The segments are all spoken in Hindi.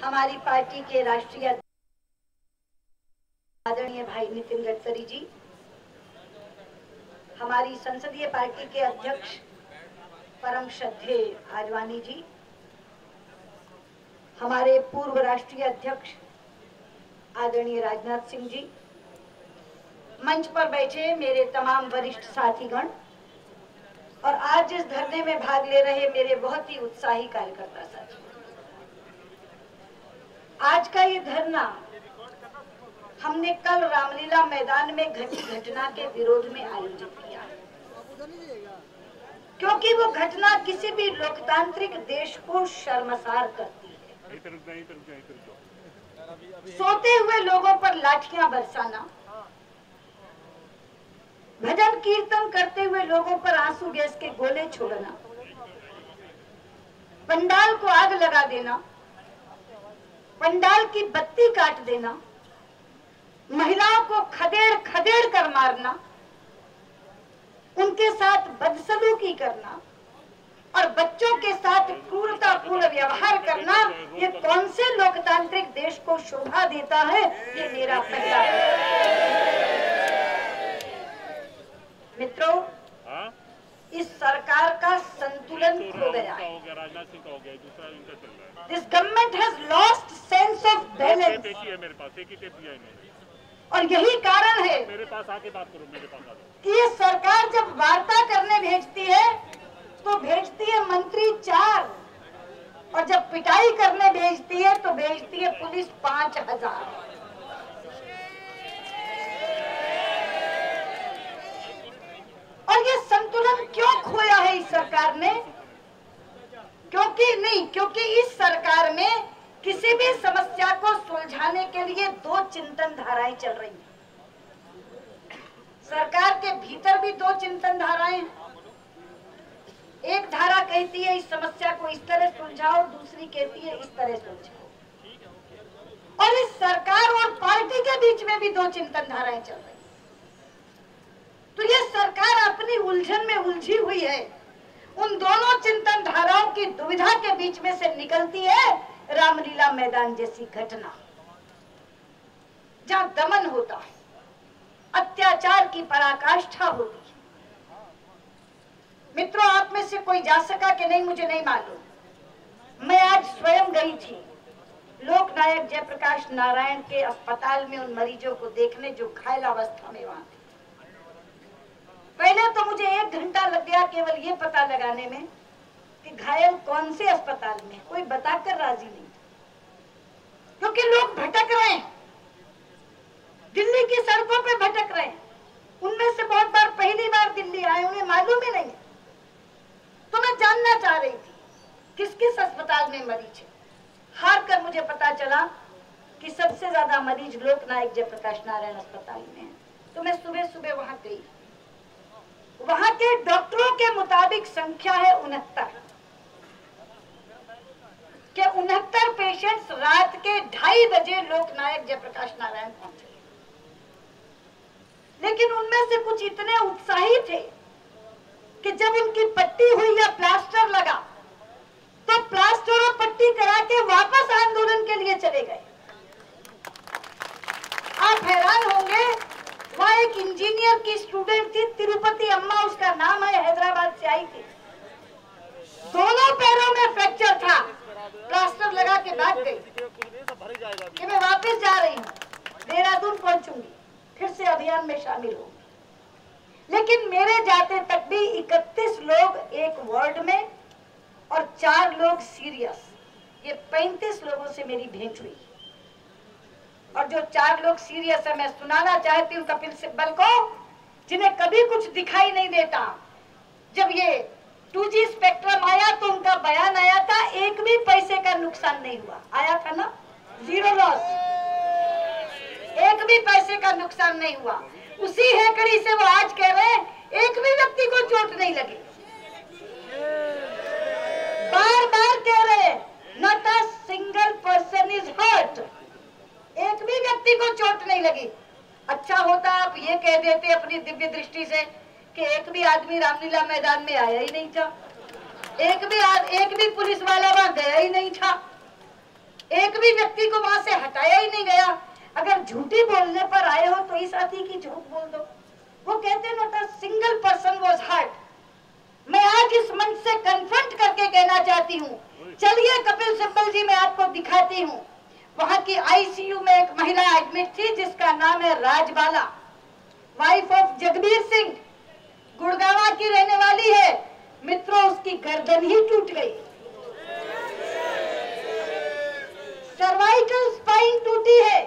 हमारी पार्टी के राष्ट्रीय आदरणीय भाई नितिन गडकरी जी, हमारी संसदीय पार्टी के अध्यक्ष परम श्रद्धेय आडवाणी जी, हमारे पूर्व राष्ट्रीय अध्यक्ष आदरणीय राजनाथ सिंह जी, मंच पर बैठे मेरे तमाम वरिष्ठ साथीगण और आज इस धरने में भाग ले रहे मेरे बहुत ही उत्साही कार्यकर्ता साथी। आज का ये धरना हमने कल रामलीला मैदान में घटी घटना के विरोध में आयोजित किया, क्योंकि वो घटना किसी भी लोकतांत्रिक देश को शर्मसार करती है। सोते हुए लोगों पर लाठियां बरसाना, भजन कीर्तन करते हुए लोगों पर आंसू गैस के गोले छोड़ना, पंडाल को आग लगा देना, पंडाल की बत्ती काट देना, महिलाओं को खदेड़ खदेड़ कर मारना, उनके साथ बदसलूकी करना और बच्चों के साथ क्रूरतापूर्ण व्यवहार करना, ये कौन से लोकतांत्रिक देश को शोभा देता है? ये मेरा पहला मित्रों, इस सरकार का संतुलन खो गया है। This government has lost sense of balance। और यही कारण है मेरे पास आके बात करो, मेरे पास कि ये सरकार जब वार्ता करने भेजती है तो भेजती है मंत्री 4 और जब पिटाई करने भेजती है तो भेजती है पुलिस 5000। और ये संतुलन क्यों खोया है इस सरकार ने? क्योंकि इस सरकार में किसी भी समस्या को सुलझाने के लिए 2 चिंतन धाराएं चल रही हैं। सरकार के भीतर भी 2 चिंतन धाराएं हैं। एक धारा कहती है इस समस्या को इस तरह सुलझाओ, दूसरी कहती है इस तरह सुलझाओ। और इस सरकार और पार्टी के बीच में भी 2 चिंतन धाराएं चल रही हैं। तो ये सरकार अपनी उलझन में उलझी हुई है। उन दोनों चिंतन धाराओं की दुविधा के बीच में से निकलती है रामलीला मैदान जैसी घटना, जहां दमन होता है, अत्याचार की पराकाष्ठा होती है। मित्रों, आप में से कोई जा सका कि नहीं मुझे नहीं मालूम। मैं आज स्वयं गई थी लोकनायक जयप्रकाश नारायण के अस्पताल में उन मरीजों को देखने जो घायल अवस्था में वहां थे। पहले तो मुझे 1 घंटा लग गया केवल ये पता लगाने में कि घायल कौन से अस्पताल में, कोई बताकर राजी नहीं, क्योंकि लोग भटक रहे हैं, दिल्ली की सड़कों पे भटक रहे हैं। उनमें से बहुत बार पहली बार दिल्ली आए, उन्हें मालूम ही नहीं है। तो मैं जानना चाह रही थी किस किस अस्पताल में मरीज है। हार कर मुझे पता चला कि सबसे ज्यादा मरीज लोकनायक जयप्रकाश नारायण अस्पताल में है। तो मैं सुबह सुबह वहां गई। वहां के डॉक्टरों के मुताबिक संख्या है 69 के 69 पेशेंट्स रात के 2:30 बजे लोकनायक जयप्रकाश नारायण पहुंचे। लेकिन उनमें से कुछ इतने उत्साही थे कि जब उनकी पट्टी हुई या प्लास्टर लगा तो प्लास्टर और पट्टी करा के वापस आंदोलन के लिए चले गए। आप हैरान होंगे, वहां एक इंजीनियर की स्टूडेंट थी, तिरुपति अम्मा उसका नाम है, हैदराबाद से आई थी। दोनों पैरों में फ्रैक्चर था, प्लास्टर लगा के भाग गई कि मैं वापस जा रही हूँ, देहरादून पहुंचूंगी, फिर से अभियान में शामिल होंगी। लेकिन मेरे जाते तक भी 31 लोग एक वार्ड में और 4 लोग सीरियस, ये 35 लोगों से मेरी भेंट हुई। और जो 4 लोग सीरियस है, मैं सुनाना चाहती हूँ कपिल सिब्बल को, जिन्हें कभी कुछ दिखाई नहीं देता। जब ये 2G स्पेक्ट्रम आया तो उनका बयान आया था, 1 भी पैसे का नुकसान नहीं हुआ। आया था ना, 0 लॉस, 1 भी पैसे का नुकसान नहीं हुआ। उसी हेकड़ी से वो आज कह रहे हैं 1 भी व्यक्ति को चोट नहीं लगी। बार बार कह रहे हैं not a single person is hurt, 1 भी व्यक्ति को चोट नहीं लगी। अच्छा होता आप ये कह देते अपनी दिव्य दृष्टि से कि 1 भी आदमी रामलीला मैदान में आया ही नहीं था, एक भी पुलिस वाला वहां गया ही नहीं था। एक भी व्यक्ति को वहां से हटाया ही नहीं गया। अगर झूठी बोलने पर आए हो तो इस साथी की झूठ बोल दो। वो कहते हैं not a single person was hurt. मैं आज इस मंच से कन्फ्रंट करके कहना चाहती हूँ, चलिए कपिल सिब्बल जी मैं आपको दिखाती हूँ। वहां की आईसीयू में एक महिला एडमिट थी जिसका नाम है राजबाला, वाइफ ऑफ जगबीर सिंह, गुड़गांव की रहने वाली है। मित्रों, उसकी गर्दन ही टूट गई, सर्वाइकल स्पाइन टूटी है,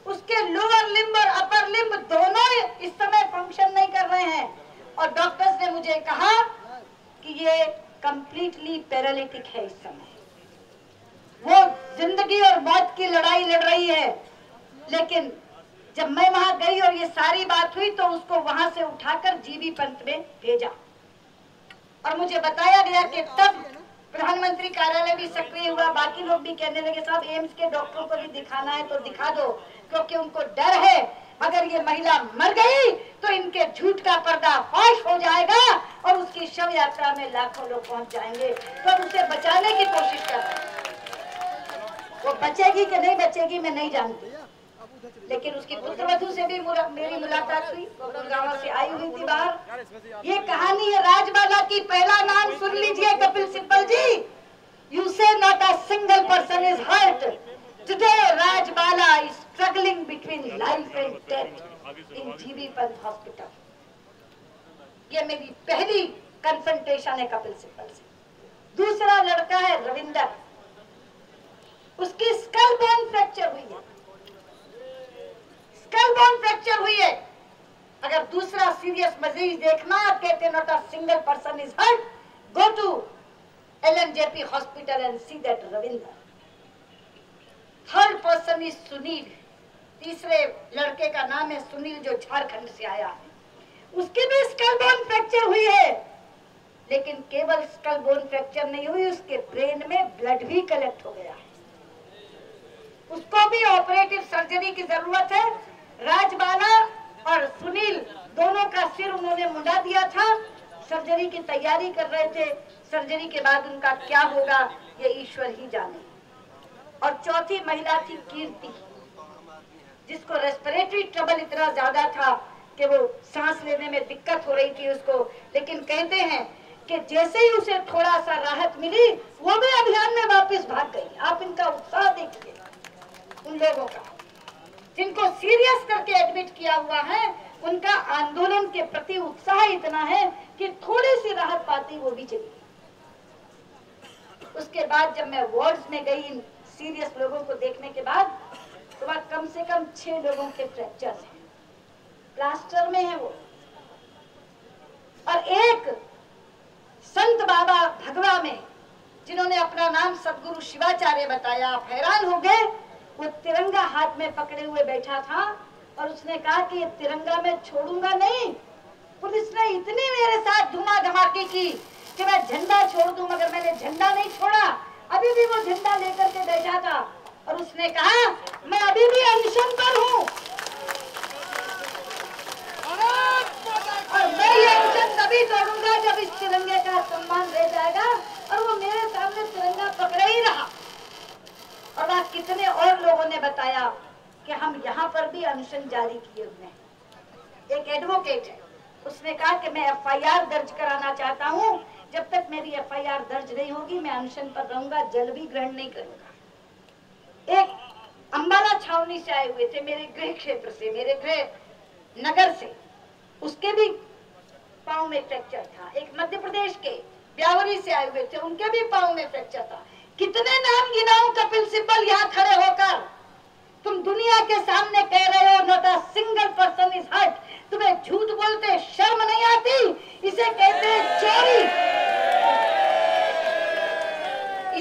उसके लोअर लिम्ब और अपर लिम्ब दोनों इस समय फंक्शन नहीं कर रहे हैं। और डॉक्टर्स ने मुझे कहा कि ये कंप्लीटली पैरालिटिक है। इस समय वो जिंदगी और मौत की लड़ाई लड़ रही है। लेकिन जब मैं वहां गई और ये सारी बात हुई तो उसको वहां से उठाकर जीबी पंत में भेजा और मुझे बताया गया कि तब प्रधानमंत्री कार्यालय भी सक्रिय हुआ। बाकी लोग भी कहने लगे साहब एम्स के डॉक्टरों को भी दिखाना है तो दिखा दो, क्योंकि उनको डर है अगर ये महिला मर गई तो इनके झूठ का पर्दाफाश हो जाएगा और उसकी शव यात्रा में लाखों लोग पहुंच जाएंगे। तो उसे बचाने की कोशिश कर रहे हैं। वो बचेगी कि नहीं बचेगी मैं नहीं जानती, लेकिन उसकी पुत्रवधू से भी मेरी मुलाकात हुई। वो गुड़गांव से आई हुई थी बाहर। ये कहानी है राजबाला की। पहला नाम सुन लीजिए Kapil Sibal ji. You say not a single person is hurt today. Rajbala is struggling between life and death in GB Pant hospital. ये मेरी पहली कन्फ्रंटेशन है कपिल सिब्बल से। दूसरा लड़का है रविंदर, उसकी स्कल बोन फ्रैक्चर हुई है, स्कल बोन फ्रैक्चर हुई है। अगर दूसरा सीरियस मरीज देखना, आप कहते not a single person is hurt, go to LNJP hospital and see that Ravinder. Third person is Sunil. तीसरे लड़के का नाम है सुनील जो झारखंड से आया है। उसकी भी स्कल बोन फ्रैक्चर हुई है, लेकिन केवल स्कल बोन फ्रैक्चर नहीं हुई, उसके ब्रेन में ब्लड भी कलेक्ट हो गया है। उसको भी ऑपरेटिव सर्जरी की जरूरत है। राजबाला और सुनील दोनों का सिर उन्होंने मुंडा दिया था, सर्जरी की तैयारी कर रहे थे। सर्जरी के बाद उनका क्या होगा ये ईश्वर ही जाने। और चौथी महिला थी कीर्ति, जिसको रेस्पिरेटरी ट्रबल इतना ज्यादा था कि वो सांस लेने में दिक्कत हो रही थी उसको। लेकिन कहते हैं कि जैसे ही उसे थोड़ा सा राहत मिली वो भी अभियान में वापस भाग गई। आप इनका उत्साह देखिए उन लोगों का जिनको सीरियस करके एडमिट किया हुआ है। उनका आंदोलन के प्रति उत्साह इतना है कि थोड़ी सी राहत पाती वो भी चली। उसके बाद जब मैं वार्ड्स में गई इन सीरियस लोगों को देखने के बाद, तो वहां कम से कम 6 लोगों के फ्रैक्चर्स हैं, प्लास्टर में है वो। और एक संत बाबा भगवा में जिन्होंने अपना नाम सदगुरु शिवाचार्य बताया, आप हैरान हो गए। वो तिरंगा हाथ में पकड़े हुए बैठा था और उसने कहा कि ये तिरंगा मैं छोड़ूंगा नहीं। पुलिस ने इतनी मेरे साथ धुमा धमाकी की कि मैं झंडा छोड़ दूं, मगर मैंने झंडा नहीं छोड़ा। अभी भी वो झंडा लेकर के बैठा था और उसने कहा मैं अभी भी अनशन पर हूँ और मैं ये अनशन तभी तोड़ूंगा जब इस तिरंगे का सम्मान रह जाएगा। और वो मेरे सामने तिरंगा पकड़े ही रहा। और वहाँ कितने और लोगों ने बताया कि हम यहाँ पर भी अनशन जारी किए हुए हैं। एक एडवोकेट है, उसने कहा कि मैं एफआईआर दर्ज कराना चाहता हूँ, जब तक मेरी एफआईआर दर्ज नहीं होगी मैं अनशन पर रहूंगा, जल भी ग्रहण नहीं करूंगा। एक अंबाला छावनी से आए हुए थे, मेरे गृह क्षेत्र से, मेरे गृह नगर से, उसके भी पांव में फ्रैक्चर था। एक मध्य प्रदेश के ब्यावरी से आए हुए थे, उनके भी पांव में फ्रैक्चर था। कितने नाम गिनाऊं कपिल सिब्बल यहाँ खड़े होकर। तुम दुनिया के सामने कह रहे हो not a single person is hurt. तुम्हें झूठ बोलते शर्म नहीं आती? इसे कहते हैं चोरी,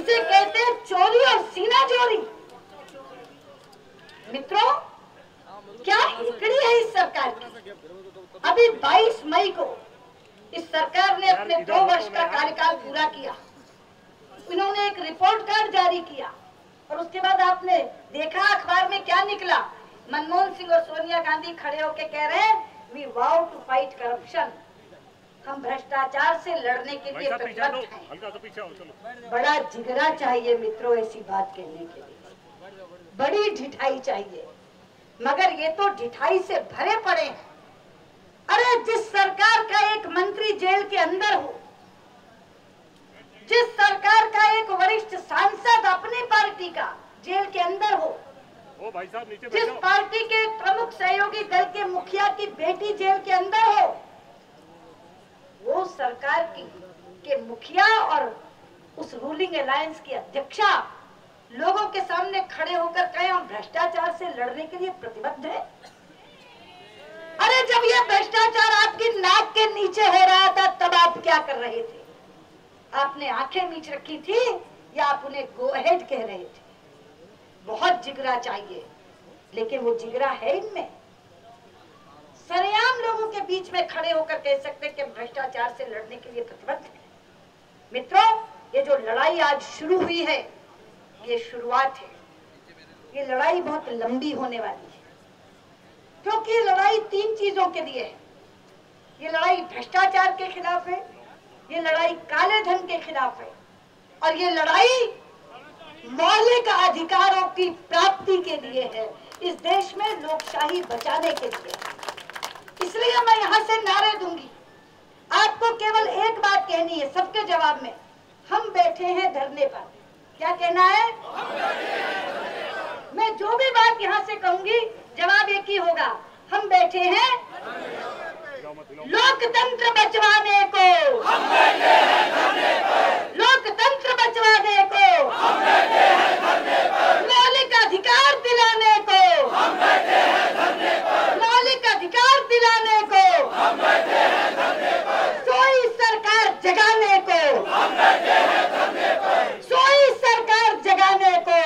इसे कहते हैं चोरी और सीना चोरी। मित्रों, क्या हिकड़ी है इस सरकार की। अभी 22 मई को इस सरकार ने अपने 2 वर्ष का कार्यकाल पूरा किया। इन्होंने एक रिपोर्ट कार्ड जारी किया और उसके बाद आपने देखा अखबार में क्या निकला। मनमोहन सिंह और सोनिया गांधी खड़े होकर कह रहे हैं we vow to fight corruption. हम भ्रष्टाचार से लड़ने के लिए पीछे प्रतिबद्ध हैं। हल्का सा पीछे आओ, चलो। बड़ा जिगरा चाहिए मित्रों ऐसी बात कहने के लिए, बड़ी ढिठाई चाहिए, मगर ये तो ढिठाई से भरे पड़े हैं। अरे जिस सरकार का एक मंत्री जेल के अंदर हो, जिस सरकार का एक वरिष्ठ सांसद अपनी पार्टी का जेल के अंदर हो, ओ भाई साहब नीचे जिस बैठो। पार्टी के प्रमुख सहयोगी दल के मुखिया की बेटी जेल के अंदर हो, वो सरकार के मुखिया और उस रूलिंग अलायंस की अध्यक्षा लोगों के सामने खड़े होकर कहे हम भ्रष्टाचार से लड़ने के लिए प्रतिबद्ध हैं। अरे जब ये भ्रष्टाचार आपकी नाक के नीचे हो रहा था तब आप क्या कर रहे थे? आपने आंखें मीच रखी थी या आप उन्हें गो अहेड कह रहे थे? बहुत जिगरा चाहिए, लेकिन वो जिगरा है इनमें? सरेआम लोगों के बीच में खड़े होकर कह सकते कि भ्रष्टाचार से लड़ने के लिए प्रतिबद्ध हैं। मित्रों, ये जो लड़ाई आज शुरू हुई है, ये शुरुआत है। ये लड़ाई बहुत लंबी होने वाली है, क्योंकि ये लड़ाई 3 चीजों के लिए है। ये लड़ाई भ्रष्टाचार के खिलाफ है, ये लड़ाई काले धन के खिलाफ है, और ये लड़ाई मौलिक अधिकारों की प्राप्ति के लिए है। इस देश में लोकशाही बचाने के लिए। इसलिए मैं यहाँ से नारे दूंगी। आपको केवल एक बात कहनी है सबके जवाब में, हम बैठे हैं धरने पर। क्या कहना है? मैं जो भी बात यहाँ से कहूंगी जवाब एक ही होगा, हम बैठे हैं लोकतंत्र बचवाने को, लोकतंत्र बचवाने को, मौलिक अधिकार दिलाने को, मौलिक अधिकार दिलाने को, सोई सरकार जगाने को, सोई सरकार जगाने को,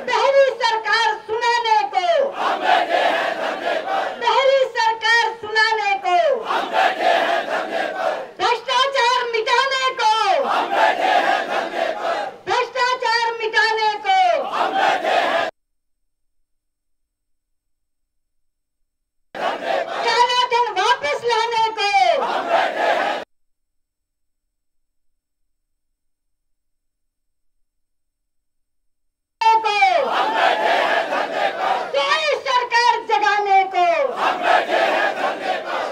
पहली सरकार सुनाने को, पहली सरकार सुनाने को, भ्रष्टाचार मिटाने को, भ्रष्टाचार मिटाने को, काला धन वापस लाने को, सोई सरकार जगाने को,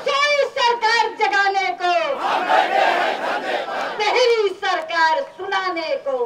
सोई सरकार जगाने को, पहली सरकार सुनाने को।